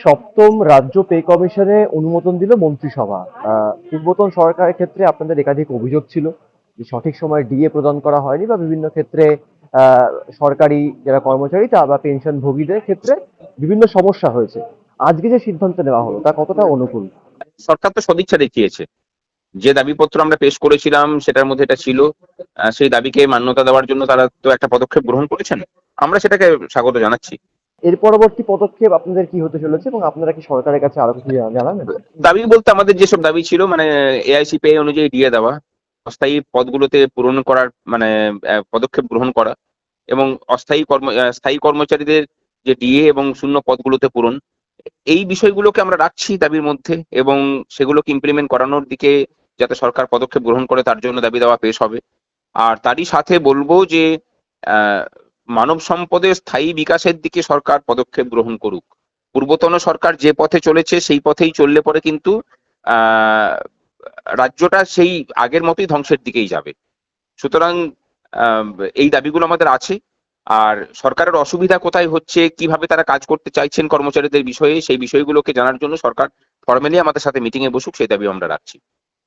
সপ্তম রাজ্য পে কমিশনে অনুমোদন দিল মন্ত্রিসভা। পূর্বতন সরকারের ক্ষেত্রে আপনাদের একাধিক অভিযোগ ছিল যে সঠিক সময়ে ডিএ প্রদান করা হয়নি বা বিভিন্ন ক্ষেত্রে সরকারি যারা কর্মচারী তা বা পেনশন ভোগীদের ক্ষেত্রে বিভিন্ন সমস্যা হয়েছে। আজকে যে সিদ্ধান্ত নেওয়া হলো তা কতটা অনুকূল? সরকার তো সদিচ্ছা দেখিয়েছে। যে দাবিপত্র আমরা পেশ করেছিলাম সেটার মধ্যে এটা ছিল। সেই দাবিকে মান্যতা দেওয়ার জন্য তারা তো একটা পদক্ষেপ গ্রহণ করেছেন। আমরা সেটাকে স্বাগত জানাচ্ছি। এর পরবর্তী পদক্ষেপ আপনাদের কি হতে চলেছে এবং আপনারা কি সরকারের কাছে আরো কিছু জানাবেন? দাবি বলতে আমাদের যেসব দাবি ছিল, মানে এআইসি পে অনুযায়ী দিয়ে দেওয়া, অস্থায়ী পদগুলোতে পূরণ করার মানে পদক্ষেপ গ্রহণ করা, এবং স্থায়ী কর্মচারীদের যে ডিএ এবং শূন্য পদগুলোতে পূরণ, এই বিষয়গুলোকে আমরা রাখছি দাবির মধ্যে, এবং সেগুলোকে ইমপ্লিমেন্ট করানোর দিকে যাতে সরকার পদক্ষেপ গ্রহণ করে তার জন্য দাবি দেওয়া পেশ হবে। আর তারই সাথে বলবো যে আহ, মানব সম্পদের স্থায়ী বিকাশের দিকে সরকার পদক্ষেপ গ্রহণ করুক। পূর্বতন সরকার যে পথে চলেছে সেই পথেই চললে পরে কিন্তু আহ রাজ্যটা সেই আগের মতোই ধ্বংসের দিকেই যাবে। সুতরাং আহ, এই দাবিগুলো আমাদের আছে। আর সরকারের অসুবিধা কোথায় হচ্ছে, কিভাবে তারা কাজ করতে চাইছেন কর্মচারীদের বিষয়ে, সেই বিষয়গুলোকে জানার জন্য সরকার ফর্মালি আমাদের সাথে মিটিং এ বসুক, সেই দাবি আমরা রাখছি।